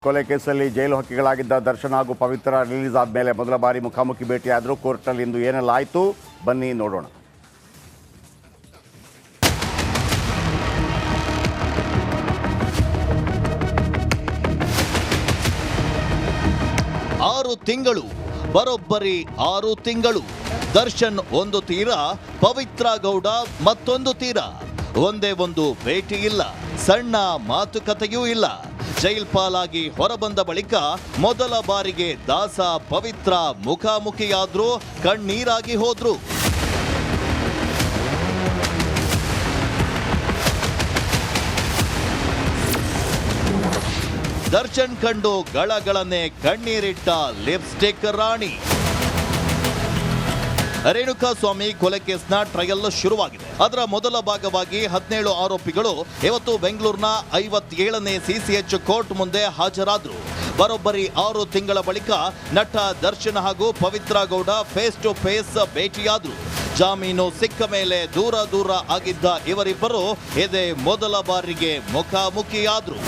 ಕೊಲೆ ಕೇಸಲ್ಲಿ ಜೈಲು ಹಕ್ಕಿಗಳಾಗಿದ್ದ ದರ್ಶನ್ ಹಾಗೂ ಪವಿತ್ರ ರಿಲೀಸ್ ಆದಮೇಲೆ ಮೊದಲ ಬಾರಿ ಮುಖಾಮುಖಿ ಭೇಟಿಯಾದರೂ ಕೋರ್ಟ್ನಲ್ಲಿ ಇಂದು ಏನೆಲ್ಲ ಆಯಿತು ಬನ್ನಿ ನೋಡೋಣ. ಆರು ತಿಂಗಳು, ಬರೋಬ್ಬರಿ 6 ತಿಂಗಳು. ದರ್ಶನ್ ಒಂದು ತೀರ, ಪವಿತ್ರ ಗೌಡ ಮತ್ತೊಂದು ತೀರ. ಒಂದೇ ಒಂದು ಭೇಟಿ ಇಲ್ಲ, ಸಣ್ಣ ಮಾತುಕತೆಯೂ ಇಲ್ಲ. ಜೈಲ್ ಪಾಲಾಗಿ ಹೊರಬಂದ ಬಳಿಕ ಮೊದಲ ಬಾರಿಗೆ ದಾಸ ಪವಿತ್ರ ಮುಖಾಮುಖಿಯಾದ್ರು, ಕಣ್ಣೀರಾಗಿ ಹೋದ್ರು. ದರ್ಶನ್ ಕಂಡು ಗಳಗಳನ್ನೇ ಕಣ್ಣೀರಿಟ್ಟ ಲಿಪ್ಸ್ಟಿಕ್ ರಾಣಿ. ರೇಣುಕಾಸ್ವಾಮಿ ಕೊಲೆ ಕೇಸ್ನ ಟ್ರಯಲ್ ಶುರುವಾಗಿದೆ. ಅದರ ಮೊದಲ ಭಾಗವಾಗಿ 17 ಆರೋಪಿಗಳು ಇವತ್ತು ಬೆಂಗಳೂರಿನ 57ನೇ ಸಿಸಿಎಚ್ ಕೋರ್ಟ್ ಮುಂದೆ ಹಾಜರಾದರು. ಬರೋಬ್ಬರಿ 6 ತಿಂಗಳ ಬಳಿಕ ನಟ ದರ್ಶನ್ ಹಾಗೂ Pavithra Gowda face to face ಭೇಟಿಯಾದರು. ಜಾಮೀನು ಸಿಕ್ಕ ಮೇಲೆ ದೂರ ಆಗಿದ್ದ ಇವರಿಬ್ಬರು ಇದೇ ಮೊದಲ ಬಾರಿಗೆ ಮುಖಾಮುಖಿಯಾದರು.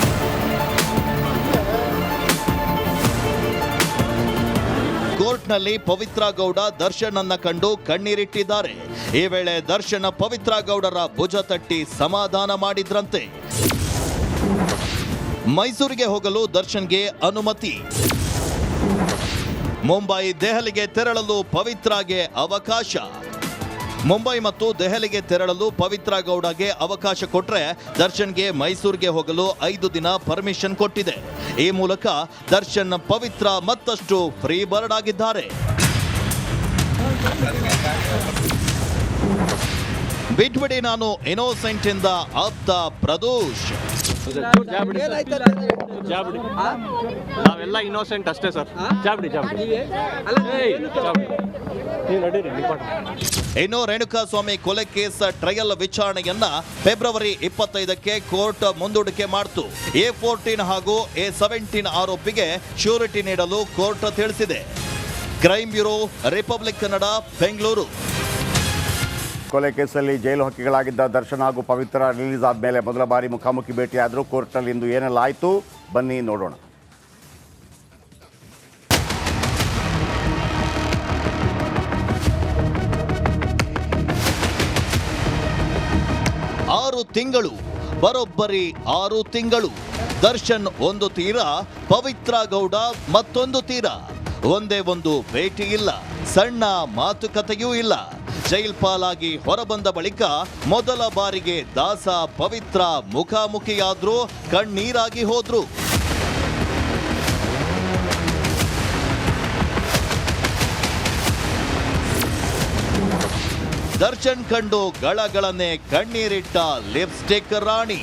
ಕೋರ್ಟ್ನಲ್ಲಿ ಪವಿತ್ರ ಗೌಡ ದರ್ಶನ್ ಅನ್ನ ಕಂಡು ಕಣ್ಣೀರಿಟ್ಟಿದ್ದಾರೆ. ಈ ವೇಳೆ ದರ್ಶನ್ ಪವಿತ್ರ ಗೌಡರ ಭುಜ ತಟ್ಟಿ ಸಮಾಧಾನ ಮಾಡಿದ್ರಂತೆ. ಮೈಸೂರಿಗೆ ಹೋಗಲು ದರ್ಶನ್ಗೆ ಅನುಮತಿ. ಮುಂಬೈ ದೆಹಲಿಗೆ ತೆರಳಲು ಪವಿತ್ರಗೆ ಅವಕಾಶ. ಮುಂಬೈ ಮತ್ತು ದೆಹಲಿಗೆ ತೆರಳಲು ಪವಿತ್ರ ಗೌಡಗೆ ಅವಕಾಶ ಕೊಟ್ಟರೆ ದರ್ಶನ್ಗೆ ಮೈಸೂರಿಗೆ ಹೋಗಲು 5 ದಿನ ಪರ್ಮಿಷನ್ ಕೊಟ್ಟಿದೆ. ಈ ಮೂಲಕ ದರ್ಶನ್ ಪವಿತ್ರ ಮತ್ತಷ್ಟು ಫ್ರೀ ಬರ್ಡ್ ಆಗಿದ್ದಾರೆ. ಬಿಟ್ಬಿಡಿ ನಾನು ಇನ್ನೋಸೆಂಟ್ ಇಂದ ಆಪ್ತ ಪ್ರದೋಷ್. ನಾವೆಲ್ಲ ಇನ್ನೋಸೆಂಟ್ ಅಷ್ಟೇ ಸರ್. ಇನ್ನು ರೇಣುಕಾಸ್ವಾಮಿ ಕೊಲೆ ಕೇಸ್ ಟ್ರಯಲ್ ವಿಚಾರಣೆಯನ್ನ ಫೆಬ್ರವರಿ 25ಕ್ಕೆ ಕೋರ್ಟ್ ಮುಂದೂಡಿಕೆ ಮಾಡಿತು. A14 ಹಾಗೂ A17 ಆರೋಪಿಗೆ ಶ್ಯೂರಿಟಿ ನೀಡಲು ಕೋರ್ಟ್ ತಿಳಿಸಿದೆ. Crime bureau, republic Kannada, Bengaluru. ಕೊಲೆ ಕೇಸಲ್ಲಿ ಜೈಲು ಹಕ್ಕಿಗಳಾಗಿದ್ದ ದರ್ಶನ್ ಹಾಗೂ ಪವಿತ್ರ ರಿಲೀಸ್ ಆದಮೇಲೆ ಮೊದಲ ಬಾರಿ ಮುಖಾಮುಖಿ ಭೇಟಿಯಾದರೂ ಕೋರ್ಟ್ನಲ್ಲಿ ಇಂದು ಏನೆಲ್ಲ ಆಯಿತು ಬನ್ನಿ ನೋಡೋಣ. ಆರು ತಿಂಗಳು, ಬರೋಬ್ಬರಿ 6 ತಿಂಗಳು. ದರ್ಶನ್ ಒಂದು ತೀರ, ಪವಿತ್ರ ಗೌಡ ಮತ್ತೊಂದು ತೀರ. ಒಂದೇ ಒಂದು ಭೇಟಿ ಇಲ್ಲ, ಸಣ್ಣ ಮಾತುಕತೆಯೂ ಇಲ್ಲ. ಜೈಲ್ ಪಾಲಾಗಿ ಹೊರಬಂದ ಬಳಿಕ ಮೊದಲ ಬಾರಿಗೆ ದಾಸ ಪವಿತ್ರ ಮುಖಾಮುಖಿಯಾದ್ರು, ಕಣ್ಣೀರಾಗಿ ಹೋದ್ರು. ದರ್ಶನ್ ಕಂಡು ಗಳಗಳನ್ನೇ ಕಣ್ಣೀರಿಟ್ಟ ಲಿಪ್ಸ್ಟಿಕ್ ರಾಣಿ.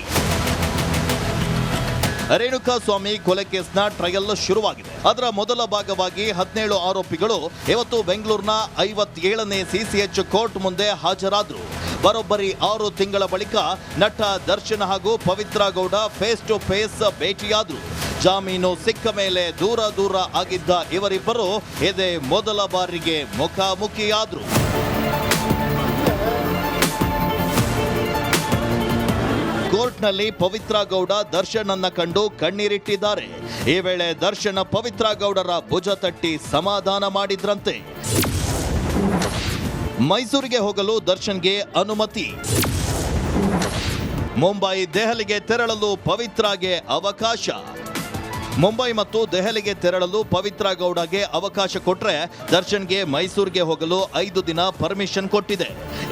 ರೇಣುಕಾಸ್ವಾಮಿ ಕೊಲೆ ಕೇಸ್ನ ಟ್ರಯಲ್ ಶುರುವಾಗಿದೆ. ಅದರ ಮೊದಲ ಭಾಗವಾಗಿ 17 ಆರೋಪಿಗಳು ಇವತ್ತು ಬೆಂಗಳೂರಿನ 57ನೇ ಸಿಸಿಎಚ್ ಕೋರ್ಟ್ ಮುಂದೆ ಹಾಜರಾದರು. ಬರೋಬ್ಬರಿ 6 ತಿಂಗಳ ಬಳಿಕ ನಟ ದರ್ಶನ್ ಹಾಗೂ Pavithra Gowda face to face ಭೇಟಿಯಾದರು. ಜಾಮೀನು ಸಿಕ್ಕ ಮೇಲೆ ದೂರ ಆಗಿದ್ದ ಇವರಿಬ್ಬರು ಇದೇ ಮೊದಲ ಬಾರಿಗೆ ಮುಖಾಮುಖಿಯಾದರು. ಕೋರ್ಟ್ನಲ್ಲಿ ಪವಿತ್ರ ಗೌಡ ದರ್ಶನ್ ಅನ್ನ ಕಂಡು ಕಣ್ಣೀರಿಟ್ಟಿದ್ದಾರೆ. ಈ ವೇಳೆ ದರ್ಶನ್ ಪವಿತ್ರ ಗೌಡರ ಭುಜ ತಟ್ಟಿ ಸಮಾಧಾನ ಮಾಡಿದ್ರಂತೆ. ಮೈಸೂರಿಗೆ ಹೋಗಲು ದರ್ಶನ್ಗೆ ಅನುಮತಿ. ಮುಂಬೈ ದೆಹಲಿಗೆ ತೆರಳಲು ಪವಿತ್ರಗೆ ಅವಕಾಶ. ಮುಂಬೈ ಮತ್ತು ದೆಹಲಿಗೆ ತೆರಳಲು ಪವಿತ್ರ ಗೌಡಗೆ ಅವಕಾಶ ಕೊಟ್ಟರೆ ದರ್ಶನ್ಗೆ ಮೈಸೂರಿಗೆ ಹೋಗಲು 5 ದಿನ ಪರ್ಮಿಷನ್ ಕೊಟ್ಟಿದೆ.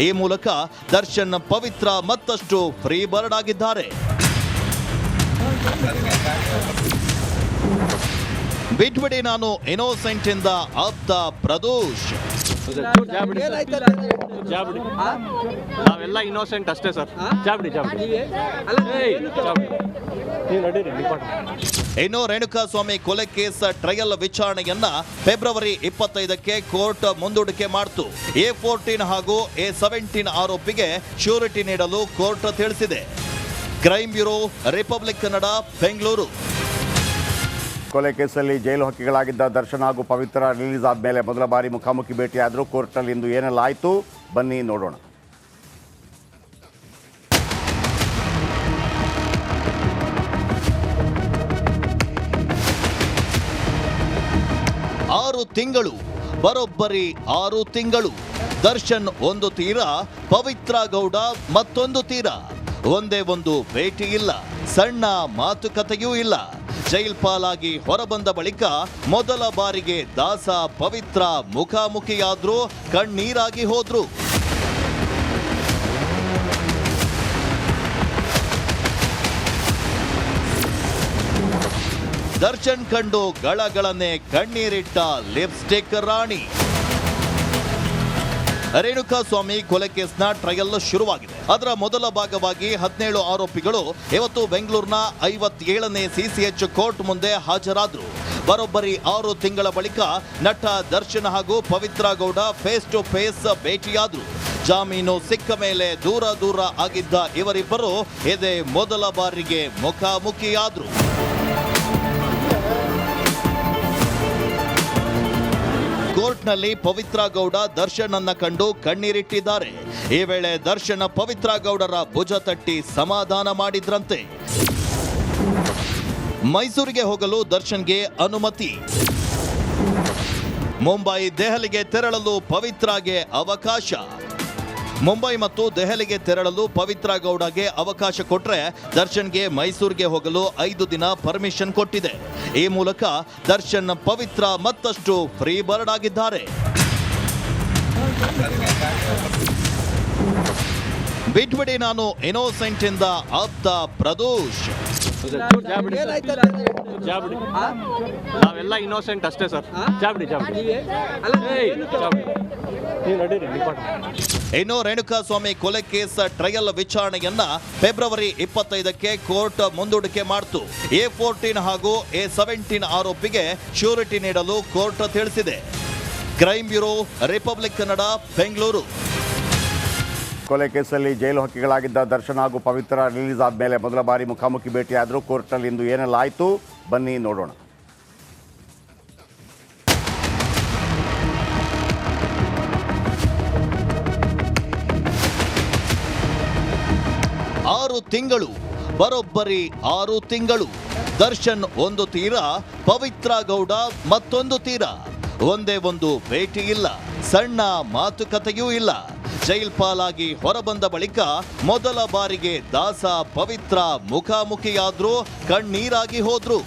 ಈ ಮೂಲಕ ದರ್ಶನ್ ಪವಿತ್ರ ಮತ್ತಷ್ಟು ಫ್ರೀ ಬರ್ಡ್ ಆಗಿದ್ದಾರೆ. ಬಿಟ್ಬಿಡಿ ನಾನು ಇನ್ನೋಸೆಂಟ್ ಇಂದ ಆಪ್ತ ಪ್ರದೋಷ್. ನಾವೆಲ್ಲ ಇನ್ನೋಸೆಂಟ್ ಅಷ್ಟೇ ಸರ್. ಇನ್ನು ರೇಣುಕಾಸ್ವಾಮಿ ಕೊಲೆ ಕೇಸ್ ಟ್ರಯಲ್ ವಿಚಾರಣೆಯನ್ನ ಫೆಬ್ರವರಿ 25ಕ್ಕೆ ಕೋರ್ಟ್ ಮುಂದೂಡಿಕೆ ಮಾಡಿತು. A14 ಹಾಗೂ A17 ಆರೋಪಿಗೆ ಶ್ಯೂರಿಟಿ ನೀಡಲು ಕೋರ್ಟ್ ತಿಳಿಸಿದೆ. Crime bureau, republic Kannada, Bengaluru. ಕೊಲೆ ಕೇಸಲ್ಲಿ ಜೈಲು ಹಕ್ಕಿಗಳಾಗಿದ್ದ ದರ್ಶನ್ ಹಾಗೂ ಪವಿತ್ರ ರಿಲೀಸ್ ಆದಮೇಲೆ ಮೊದಲ ಬಾರಿ ಮುಖಾಮುಖಿ ಭೇಟಿಯಾದರೂ ಕೋರ್ಟ್ನಲ್ಲಿ ಇಂದು ಏನೆಲ್ಲ ಆಯಿತು ಬನ್ನಿ ನೋಡೋಣ. 6 ತಿಂಗಳು, ಬರೋಬ್ಬರಿ 6 ತಿಂಗಳು. ದರ್ಶನ್ ಒಂದು ತೀರ, ಪವಿತ್ರ ಗೌಡ ಮತ್ತೊಂದು ತೀರ. ಒಂದೇ ಒಂದು ಭೇಟಿ ಇಲ್ಲ, ಸಣ್ಣ ಮಾತುಕತೆಯೂ ಇಲ್ಲ. ಜೈಲ್ ಪಾಲಾಗಿ ಹೊರಬಂದ ಬಳಿಕ ಮೊದಲ ಬಾರಿಗೆ ದಾಸ ಪವಿತ್ರ ಮುಖಾಮುಖಿಯಾದ್ರು, ಕಣ್ಣೀರಾಗಿ ಹೋದ್ರು. ದರ್ಶನ್ ಕಂಡು ಗಳಗಳನ್ನೇ ಕಣ್ಣೀರಿಟ್ಟ ಲಿಪ್ಸ್ಟಿಕ್ ರಾಣಿ. ರೇಣುಕಾಸ್ವಾಮಿ ಕೊಲೆ ಕೇಸ್ನ ಟ್ರಯಲ್ ಶುರುವಾಗಿದೆ. ಅದರ ಮೊದಲ ಭಾಗವಾಗಿ 17 ಆರೋಪಿಗಳು ಇವತ್ತು ಬೆಂಗಳೂರಿನ 57ನೇ CCH ಕೋರ್ಟ್ ಮುಂದೆ ಹಾಜರಾದರು. ಬರೋಬ್ಬರಿ 6 ತಿಂಗಳ ಬಳಿಕ ನಟ ದರ್ಶನ್ ಹಾಗೂ Pavithra Gowda face to face ಭೇಟಿಯಾದರು. ಜಾಮೀನು ಸಿಕ್ಕ ಮೇಲೆ ದೂರ ಆಗಿದ್ದ ಇವರಿಬ್ಬರು ಇದೇ ಮೊದಲ ಬಾರಿಗೆ ಮುಖಾಮುಖಿಯಾದರು. ಕೋರ್ಟ್ನಲ್ಲಿ ಪವಿತ್ರ ಗೌಡ ದರ್ಶನ್ ಅನ್ನ ಕಂಡು ಕಣ್ಣೀರಿಟ್ಟಿದ್ದಾರೆ. ಈ ವೇಳೆ ದರ್ಶನ್ ಪವಿತ್ರ ಗೌಡರ ಭುಜ ತಟ್ಟಿ ಸಮಾಧಾನ ಮಾಡಿದ್ರಂತೆ. ಮೈಸೂರಿಗೆ ಹೋಗಲು ದರ್ಶನ್ಗೆ ಅನುಮತಿ. ಮುಂಬೈ ದೆಹಲಿಗೆ ತೆರಳಲು ಪವಿತ್ರಾಗೆ ಅವಕಾಶ. ಮುಂಬೈ ಮತ್ತು ದೆಹಲಿಗೆ ತೆರಳಲು ಪವಿತ್ರ ಗೌಡಗೆ ಅವಕಾಶ ಕೊಟ್ಟರೆ ದರ್ಶನ್ಗೆ ಮೈಸೂರಿಗೆ ಹೋಗಲು 5 ದಿನ ಪರ್ಮಿಷನ್ ಕೊಟ್ಟಿದೆ. ಈ ಮೂಲಕ ದರ್ಶನ್ ಪವಿತ್ರ ಮತ್ತಷ್ಟು ಫ್ರೀ ಬರ್ಡ್ ಆಗಿದ್ದಾರೆ. ಬಿಟ್ಬಿಡಿ ನಾನು ಇನ್ನೋಸೆಂಟ್ ಇಂದ ಆಪ್ತ ಪ್ರದೋಷ್. ನಾವೆಲ್ಲ ಇನ್ನೋಸೆಂಟ್ ಅಷ್ಟೇ ಸರ್. ಇನ್ನು ರೇಣುಕಾಸ್ವಾಮಿ ಕೊಲೆ ಕೇಸ್ ಟ್ರಯಲ್ ವಿಚಾರಣೆಯನ್ನ ಫೆಬ್ರವರಿ 25ಕ್ಕೆ ಕೋರ್ಟ್ ಮುಂದೂಡಿಕೆ ಮಾಡಿತು. A14 ಹಾಗೂ A17 ಆರೋಪಿಗೆ ಶ್ಯೂರಿಟಿ ನೀಡಲು ಕೋರ್ಟ್ ತಿಳಿಸಿದೆ. Crime bureau, republic Kannada, Bengaluru. ಕೊಲೆ ಕೇಸಲ್ಲಿ ಜೈಲು ಹಕ್ಕಿಗಳಾಗಿದ್ದ ದರ್ಶನ್ ಹಾಗೂ ಪವಿತ್ರ ರಿಲೀಸ್ ಆದಮೇಲೆ ಮೊದಲ ಬಾರಿ ಮುಖಾಮುಖಿ ಭೇಟಿಯಾದರೂ ಕೋರ್ಟ್ನಲ್ಲಿ ಇಂದು ಏನೆಲ್ಲ ಆಯಿತು ಬನ್ನಿ ನೋಡೋಣ. ಆರು ತಿಂಗಳು, ಬರೋಬ್ಬರಿ 6 ತಿಂಗಳು. ದರ್ಶನ್ ಒಂದು ತೀರ, ಪವಿತ್ರ ಗೌಡ ಮತ್ತೊಂದು ತೀರ. ಒಂದೇ ಒಂದು ಭೇಟಿ ಇಲ್ಲ, ಸಣ್ಣ ಮಾತುಕತೆಯೂ ಇಲ್ಲ. ಜೈಲ್ ಪಾಲಾಗಿ ಹೊರಬಂದ ಬಳಿಕ ಮೊದಲ ಬಾರಿಗೆ ದಾಸ ಪವಿತ್ರ ಮುಖಾಮುಖಿಯಾದ್ರು, ಕಣ್ಣೀರಾಗಿ ಹೋದ್ರು.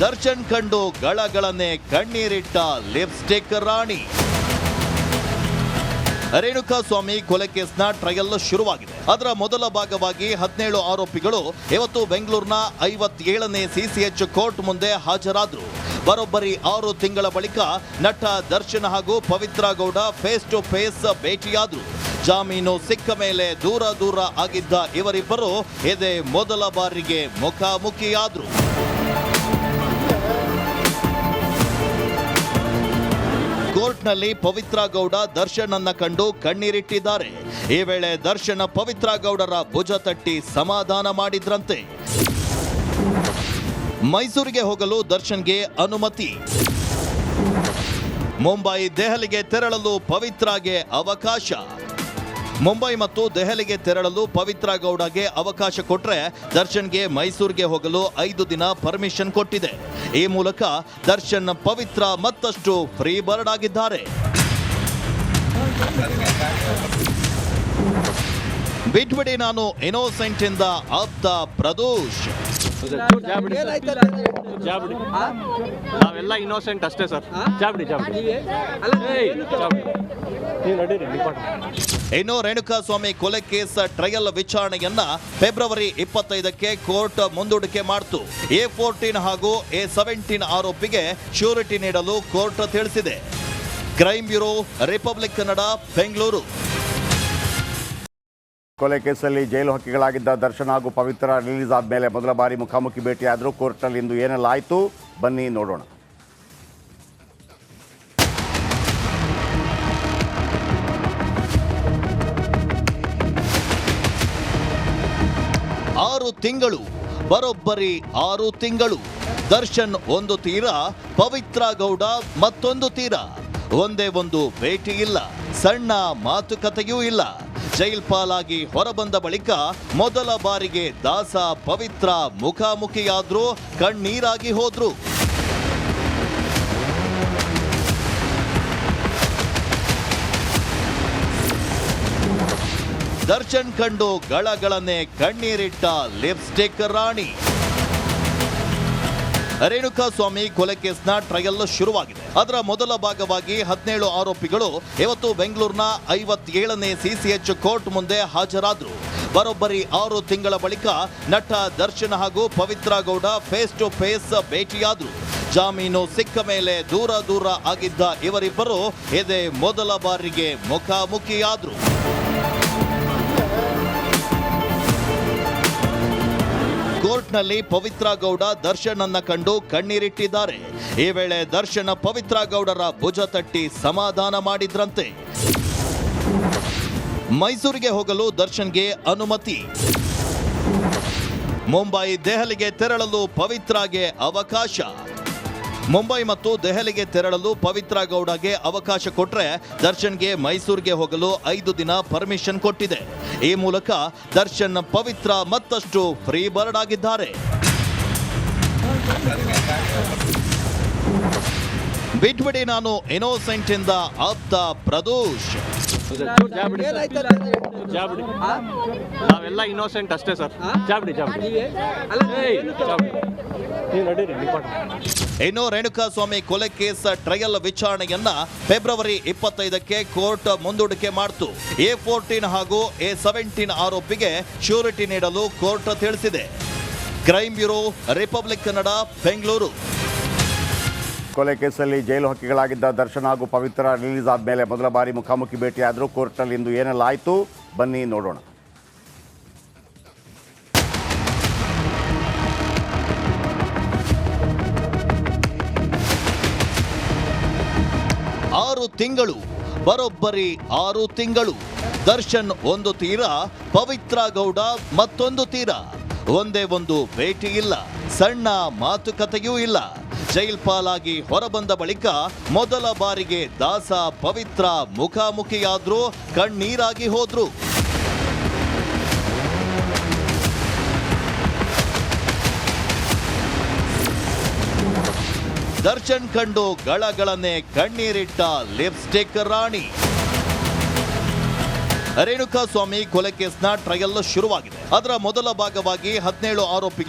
ದರ್ಶನ್ ಕಂಡು ಗಳಗಳನ್ನೇ ಕಣ್ಣೀರಿಟ್ಟ ಲಿಪ್ಸ್ಟಿಕ್ ರಾಣಿ. ರೇಣುಕಾಸ್ವಾಮಿ ಕೊಲೆ ಕೇಸ್ನ ಟ್ರಯಲ್ ಶುರುವಾಗಿದೆ. ಅದರ ಮೊದಲ ಭಾಗವಾಗಿ 17 ಆರೋಪಿಗಳು ಇವತ್ತು ಬೆಂಗಳೂರಿನ 57ನೇ CCH ಕೋರ್ಟ್ ಮುಂದೆ ಹಾಜರಾದರು. ಬರೋಬ್ಬರಿ 6 ತಿಂಗಳ ಬಳಿಕ ನಟ ದರ್ಶನ್ ಹಾಗೂ Pavithra Gowda face to face ಭೇಟಿಯಾದರು. ಜಾಮೀನು ಸಿಕ್ಕ ಮೇಲೆ ದೂರ ಆಗಿದ್ದ ಇವರಿಬ್ಬರು ಇದೇ ಮೊದಲ ಬಾರಿಗೆ ಮುಖಾಮುಖಿಯಾದರು. ಕೋರ್ಟ್ನಲ್ಲಿ ಪವಿತ್ರ ಗೌಡ ದರ್ಶನ್ ಅನ್ನ ಕಂಡು ಕಣ್ಣೀರಿಟ್ಟಿದ್ದಾರೆ. ಈ ವೇಳೆ ದರ್ಶನ್ ಪವಿತ್ರ ಗೌಡರ ಭುಜ ತಟ್ಟಿ ಸಮಾಧಾನ ಮಾಡಿದ್ರಂತೆ. ಮೈಸೂರಿಗೆ ಹೋಗಲು ದರ್ಶನ್ಗೆ ಅನುಮತಿ. ಮುಂಬೈ ದೆಹಲಿಗೆ ತೆರಳಲು ಪವಿತ್ರಾಗೆ ಅವಕಾಶ. ಮುಂಬೈ ಮತ್ತು ದೆಹಲಿಗೆ ತೆರಳಲು ಪವಿತ್ರ ಗೌಡಗೆ ಅವಕಾಶ ಕೊಟ್ಟರೆ ದರ್ಶನ್ಗೆ ಮೈಸೂರಿಗೆ ಹೋಗಲು 5 ದಿನ ಪರ್ಮಿಷನ್ ಕೊಟ್ಟಿದೆ. ಈ ಮೂಲಕ ದರ್ಶನ್ ಪವಿತ್ರ ಮತ್ತಷ್ಟು ಫ್ರೀ ಬರ್ಡ್ ಆಗಿದ್ದಾರೆ. ಬಿಟ್ಬಿಡಿ ನಾನು ಇನ್ನೋಸೆಂಟ್ ಇಂದ ಆಪ್ತ ಪ್ರದೋಷ್. ನಾವೆಲ್ಲ ಇನ್ನೋಸೆಂಟ್ ಅಷ್ಟೇ ಸರ್. ಇನ್ನು ರೇಣುಕಾಸ್ವಾಮಿ ಕೊಲೆ ಕೇಸ್ ಟ್ರಯಲ್ ವಿಚಾರಣೆಯನ್ನ ಫೆಬ್ರವರಿ 25ಕ್ಕೆ ಕೋರ್ಟ್ ಮುಂದೂಡಿಕೆ ಮಾಡಿತು. A14 ಹಾಗೂ A17 ಆರೋಪಿಗೆ ಶ್ಯೂರಿಟಿ ನೀಡಲು ಕೋರ್ಟ್ ತಿಳಿಸಿದೆ. Crime bureau, republic Kannada, Bengaluru. ಕೊಲೆ ಕೇಸಲ್ಲಿ ಜೈಲು ಹಕ್ಕಿಗಳಾಗಿದ್ದ ದರ್ಶನ್ ಹಾಗೂ ಪವಿತ್ರ ರಿಲೀಸ್ ಆದಮೇಲೆ ಮೊದಲ ಬಾರಿ ಮುಖಾಮುಖಿ ಭೇಟಿಯಾದರೂ ಕೋರ್ಟ್ನಲ್ಲಿ ಇಂದು ಏನೆಲ್ಲ ಆಯಿತು ಬನ್ನಿ ನೋಡೋಣ. ಆರು ತಿಂಗಳು, ಬರೋಬ್ಬರಿ 6 ತಿಂಗಳು. ದರ್ಶನ್ ಒಂದು ತೀರ, ಪವಿತ್ರ ಗೌಡ ಮತ್ತೊಂದು ತೀರ. ಒಂದೇ ಒಂದು ಭೇಟಿ ಇಲ್ಲ, ಸಣ್ಣ ಮಾತುಕತೆಯೂ ಇಲ್ಲ. ಜೈಲ್ ಪಾಲಾಗಿ ಹೊರಬಂದ ಬಳಿಕ ಮೊದಲ ಬಾರಿಗೆ ದಾಸ ಪವಿತ್ರ ಮುಖಾಮುಖಿಯಾದ್ರು, ಕಣ್ಣೀರಾಗಿ ಹೋದ್ರು. ದರ್ಶನ್ ಕಂಡು ಗಳಗಳನ್ನೇ ಕಣ್ಣೀರಿಟ್ಟ ಲಿಪ್ಸ್ಟಿಕ್ ರಾಣಿ. ರೇಣುಕಾಸ್ವಾಮಿ ಕೊಲೆ ಕೇಸ್ನ ಟ್ರಯಲ್ ಶುರುವಾಗಿದೆ. ಅದರ ಮೊದಲ ಭಾಗವಾಗಿ 17 ಆರೋಪಿಗಳು ಇವತ್ತು ಬೆಂಗಳೂರಿನ 57ನೇ ಸಿಸಿಎಚ್ ಕೋರ್ಟ್ ಮುಂದೆ ಹಾಜರಾದ್ರು. ಬರೋಬ್ಬರಿ 6 ತಿಂಗಳ ಬಳಿಕ ನಟ ದರ್ಶನ್ ಹಾಗೂ Pavithra Gowda face to face ಭೇಟಿಯಾದ್ರು. ಜಾಮೀನು ಸಿಕ್ಕ ಮೇಲೆ ದೂರ ಆಗಿದ್ದ ಇವರಿಬ್ಬರು ಇದೇ ಮೊದಲ ಬಾರಿಗೆ ಮುಖಾಮುಖಿಯಾದ್ರು. ಕೋರ್ಟ್ನಲ್ಲಿ ಪವಿತ್ರ ಗೌಡ ದರ್ಶನ್ ಅನ್ನ ಕಂಡು ಕಣ್ಣೀರಿಟ್ಟಿದ್ದಾರೆ. ಈ ವೇಳೆ ದರ್ಶನ್ ಪವಿತ್ರ ಗೌಡರ ಭುಜ ತಟ್ಟಿ ಸಮಾಧಾನ ಮಾಡಿದ್ರಂತೆ. ಮೈಸೂರಿಗೆ ಹೋಗಲು ದರ್ಶನ್ಗೆ ಅನುಮತಿ. ಮುಂಬೈ ದೆಹಲಿಗೆ ತೆರಳಲು ಪವಿತ್ರಗೆ ಅವಕಾಶ. ಮುಂಬೈ ಮತ್ತು ದೆಹಲಿಗೆ ತೆರಳಲು ಪವಿತ್ರ ಗೌಡಗೆ ಅವಕಾಶ ಕೊಟ್ರೆ ದರ್ಶನ್ಗೆ ಮೈಸೂರಿಗೆ ಹೋಗಲು 5 ದಿನ ಪರ್ಮಿಷನ್ ಕೊಟ್ಟಿದೆ. ಈ ಮೂಲಕ ದರ್ಶನ್ ಪವಿತ್ರ ಮತ್ತಷ್ಟು ಫ್ರೀ ಬರ್ಡ್ ಆಗಿದ್ದಾರೆ. ಬಿಟ್ಬಿಡಿ, ನಾನು ಇನ್ನೋಸೆಂಟ್ ಇಂದ ಆಪ್ತ ಪ್ರದೋಷ್. ನಾವೆಲ್ಲ ಇನ್ನೋಸೆಂಟ್ ಅಷ್ಟೇ ಸರ್. ಇನ್ನು ರೇಣುಕಾಸ್ವಾಮಿ ಕೊಲೆ ಕೇಸ್ ಟ್ರಯಲ್ ವಿಚಾರಣೆಯನ್ನ ಫೆಬ್ರವರಿ 25ಕ್ಕೆ ಕೋರ್ಟ್ ಮುಂದೂಡಿಕೆ ಮಾಡಿತು. A14 ಹಾಗೂ A17 ಆರೋಪಿಗೆ ಶ್ಯೂರಿಟಿ ನೀಡಲು ಕೋರ್ಟ್ ತಿಳಿಸಿದೆ. Crime bureau, republic Kannada, Bengaluru. ಕೊಲೆ ಕೇಸಲ್ಲಿ ಜೈಲು ಹಕ್ಕಿಗಳಾಗಿದ್ದ ದರ್ಶನ್ ಹಾಗೂ ಪವಿತ್ರ ರಿಲೀಸ್ ಆದಮೇಲೆ ಮೊದಲ ಬಾರಿ ಮುಖಾಮುಖಿ ಭೇಟಿಯಾದರೂ ಕೋರ್ಟ್ನಲ್ಲಿ ಇಂದು ಏನೆಲ್ಲ ಆಯಿತು ಬನ್ನಿ ನೋಡೋಣ. ಬರೋಬ್ಬರಿ 6 ತಿಂಗಳು. ದರ್ಶನ್ ಒಂದು ತೀರ, ಪವಿತ್ರ ಗೌಡ ಮತ್ತೊಂದು ತೀರ. ಒಂದೇ ಒಂದು ಭೇಟಿ ಇಲ್ಲ, ಸಣ್ಣ ಮಾತುಕತೆಯೂ ಇಲ್ಲ. ಜೈಲ್ ಪಾಲಾಗಿ ಹೊರಬಂದ ಬಳಿಕ ಮೊದಲ ಬಾರಿಗೆ ದಾಸ ಪವಿತ್ರ ಮುಖಾಮುಖಿಯಾದ್ರು, ಕಣ್ಣೀರಾಗಿ ಹೋದ್ರು. ದರ್ಶನ್ ಕಂಡು ಗಳಗಳನ್ನೇ ಕಣ್ಣೀರಿಟ್ಟ ಲಿಪ್ಸ್ಟಿಕ್ ರಾಣಿ. ರೇಣುಕಾಸ್ವಾಮಿ ಕೊಲೆ ಕೇಸ್ನ ಟ್ರಯಲ್ ಶುರುವಾಗಿದೆ. ಅದರ ಮೊದಲ ಭಾಗವಾಗಿ 17 ಆರೋಪಿಗಳು